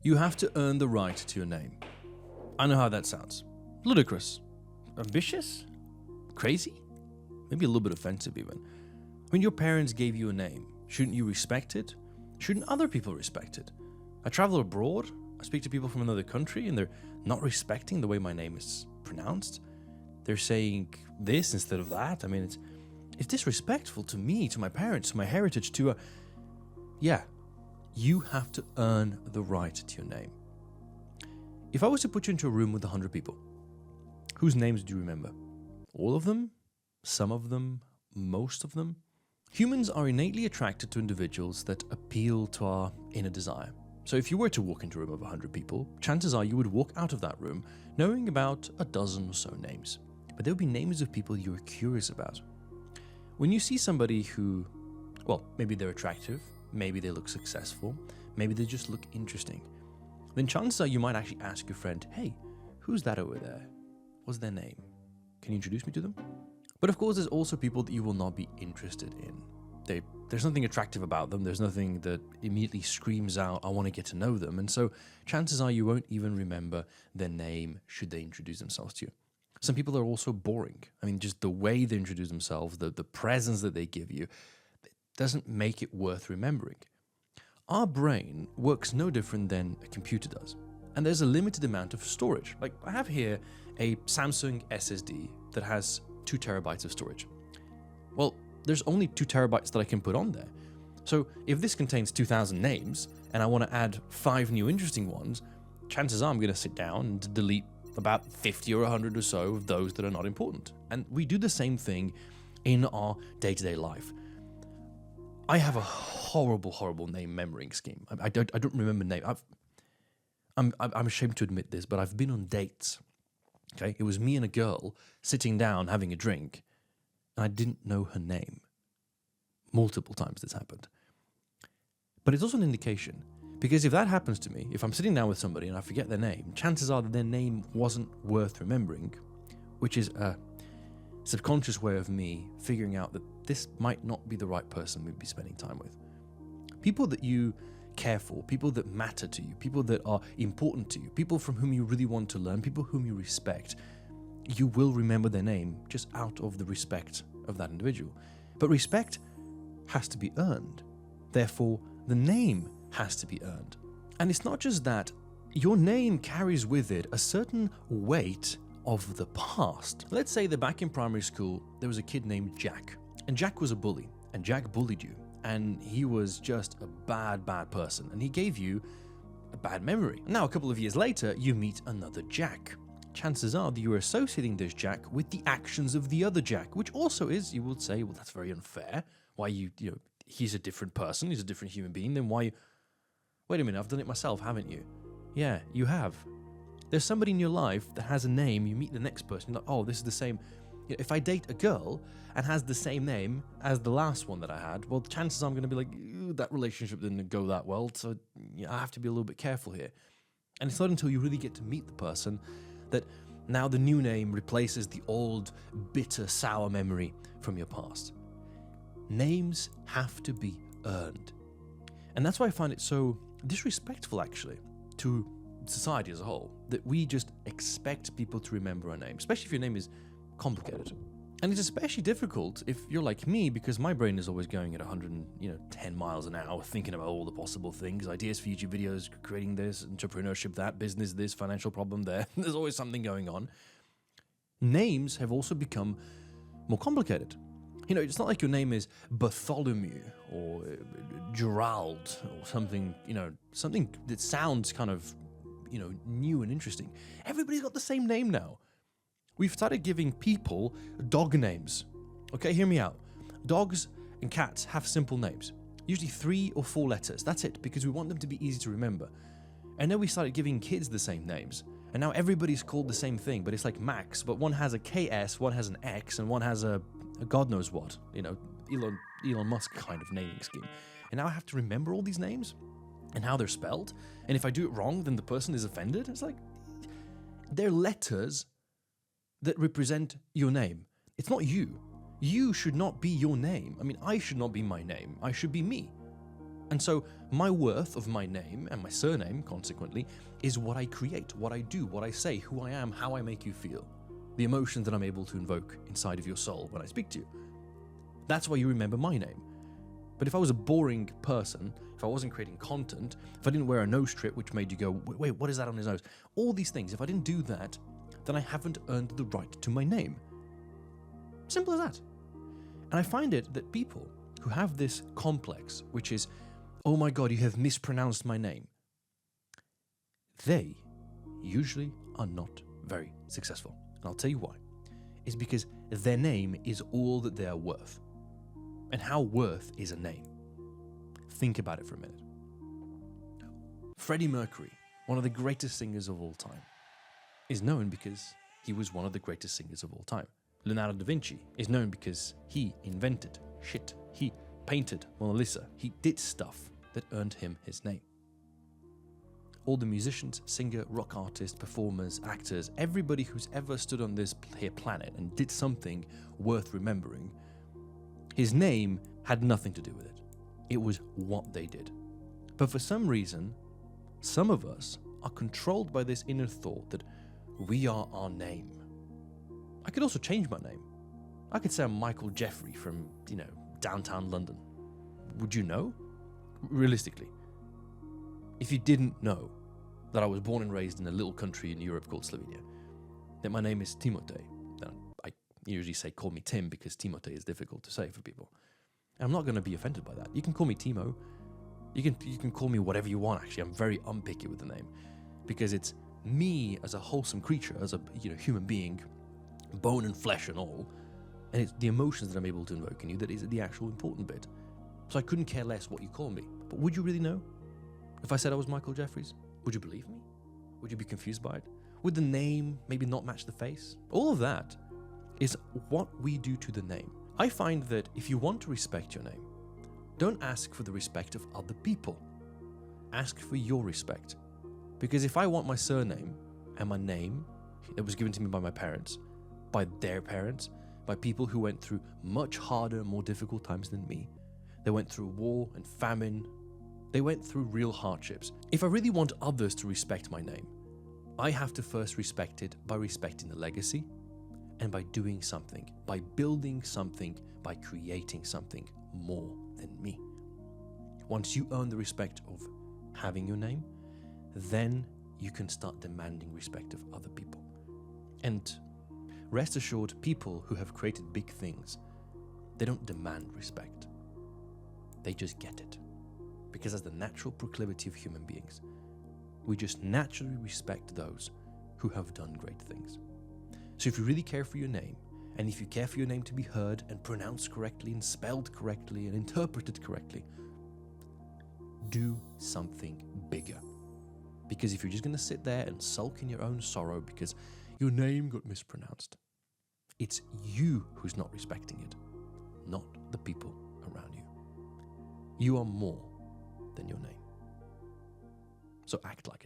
You have to earn the right to your name. I know how that sounds. Ludicrous. Ambitious? Crazy? Maybe a little bit offensive even. When your parents gave you a name, shouldn't you respect it? Shouldn't other people respect it? I travel abroad, I speak to people from another country, and they're not respecting the way my name is pronounced. They're saying this instead of that. I mean, it's disrespectful to me, to my parents, to my heritage, Yeah, you have to earn the right to your name. If I was to put you into a room with 100 people, whose names do you remember? All of them? Some of them? Most of them? Humans are innately attracted to individuals that appeal to our inner desire. So if you were to walk into a room of 100 people, chances are you would walk out of that room knowing about a dozen or so names. But there would be names of people you were curious about. When you see somebody who, well, maybe they're attractive, maybe they look successful, maybe they just look interesting, then chances are you might actually ask your friend, hey, who's that over there? What's their name? Can you introduce me to them? But of course, there's also people that you will not be interested in. There's nothing attractive about them. There's nothing that immediately screams out, I want to get to know them. And so chances are you won't even remember their name should they introduce themselves to you. Some people are also boring. I mean, just the way they introduce themselves, the presence that they give you, doesn't make it worth remembering. Our brain works no different than a computer does. And there's a limited amount of storage. Like I have here a Samsung SSD that has 2 terabytes of storage. Well, there's only 2 terabytes that I can put on there. So if this contains 2,000 names and I want to add 5 new interesting ones, chances are I'm going to sit down and delete about 50 or 100 or so of those that are not important. And we do the same thing in our day-to-day life. I have a horrible name memorying scheme. I don't remember name. I'm ashamed to admit this, but I've been on dates. Okay, it was me and a girl sitting down having a drink, and I didn't know her name. Multiple times this happened. But it's also an indication, because if that happens to me, if I'm sitting down with somebody and I forget their name, chances are that their name wasn't worth remembering, which is a subconscious way of me figuring out that this might not be the right person we'd be spending time with. People that you care for, people that matter to you, people that are important to you, people from whom you really want to learn, people whom you respect, you will remember their name just out of the respect of that individual. But respect has to be earned. Therefore, the name has to be earned. And it's not just that. Your name carries with it a certain weight of the past. Let's say that back in primary school, there was a kid named Jack. And Jack was a bully. And Jack bullied you. And he was just a bad person. And he gave you a bad memory. Now, a couple of years later, you meet another Jack. Chances are that you are associating this Jack with the actions of the other Jack, which also is, you would say, well, that's very unfair. Why he's a different person, he's a different human being, then why... Wait a minute, I've done it myself, haven't you? Yeah, you have. There's somebody in your life that has a name, you meet the next person, you're like, oh, this is the same. If I date a girl and has the same name as the last one that I had, well, chances are I'm going to be like, that relationship didn't go that well, so I have to be a little bit careful here. And it's not until you really get to meet the person that now the new name replaces the old, bitter, sour memory from your past. Names have to be earned. And that's why I find it so disrespectful, actually, to society as a whole, that we just expect people to remember our name, especially if your name is complicated. And it's especially difficult if you're like me, because my brain is always going at 110 miles an hour, thinking about all the possible things, ideas for YouTube videos, creating this, entrepreneurship, that, business, this, financial problem, there. There's always something going on. Names have also become more complicated. It's not like your name is Bartholomew or Gerald or something, something that sounds kind of, new and interesting. Everybody's got the same name now. We've started giving people dog names. Okay, hear me out. Dogs and cats have simple names, usually 3 or 4 letters. That's it, because we want them to be easy to remember. And then we started giving kids the same names. And now everybody's called the same thing, but it's like Max, but one has a KS, one has an X, and one has a God knows what, Elon Musk kind of naming scheme. And now I have to remember all these names and how they're spelled. And if I do it wrong, then the person is offended. It's like, they're letters that represent your name. It's not you. You should not be your name. I mean, I should not be my name. I should be me. And so my worth of my name and my surname, consequently, is what I create, what I do, what I say, who I am, how I make you feel, the emotions that I'm able to invoke inside of your soul when I speak to you. That's why you remember my name. But if I was a boring person, if I wasn't creating content, if I didn't wear a nose strip which made you go, wait, what is that on his nose? All these things, if I didn't do that, then I haven't earned the right to my name. Simple as that. And I find it that people who have this complex, which is, oh my God, you have mispronounced my name, they usually are not very successful. And I'll tell you why. It's because their name is all that they are worth. And how worth is a name. Think about it for a minute. Freddie Mercury, one of the greatest singers of all time, is known because he was one of the greatest singers of all time. Leonardo da Vinci is known because he invented shit. He painted Mona Lisa. He did stuff that earned him his name. All the musicians, singer, rock artists, performers, actors, everybody who's ever stood on this here planet and did something worth remembering, his name had nothing to do with it. It was what they did. But for some reason, some of us are controlled by this inner thought that we are our name. I could also change my name. I could say I'm Michael Jeffrey from, downtown London. Would you know? Realistically. If you didn't know that I was born and raised in a little country in Europe called Slovenia, that my name is Timotej, then I usually say call me Tim because Timotej is difficult to say for people. And I'm not going to be offended by that. You can call me Timo. You can call me whatever you want, actually. I'm very unpicky with the name because it's me as a wholesome creature, as a human being, bone and flesh and all, and it's the emotions that I'm able to invoke in you that is the actual important bit. So I couldn't care less what you call me. But would you really know? If I said I was Michael Jeffries, would you believe me? Would you be confused by it? Would the name maybe not match the face? All of that is what we do to the name. I find that if you want to respect your name, don't ask for the respect of other people. Ask for your respect. Because if I want my surname and my name that was given to me by my parents, by their parents, by people who went through much harder, more difficult times than me, they went through war and famine, they went through real hardships. If I really want others to respect my name, I have to first respect it by respecting the legacy and by doing something, by building something, by creating something more than me. Once you earn the respect of having your name, then you can start demanding respect of other people. And rest assured, people who have created big things, they don't demand respect. They just get it. Because that's the natural proclivity of human beings. We just naturally respect those who have done great things. So if you really care for your name, and if you care for your name to be heard and pronounced correctly and spelled correctly and interpreted correctly, do something bigger. Because if you're just going to sit there and sulk in your own sorrow because your name got mispronounced, it's you who's not respecting it, not the people around you. You are more than your name. So act like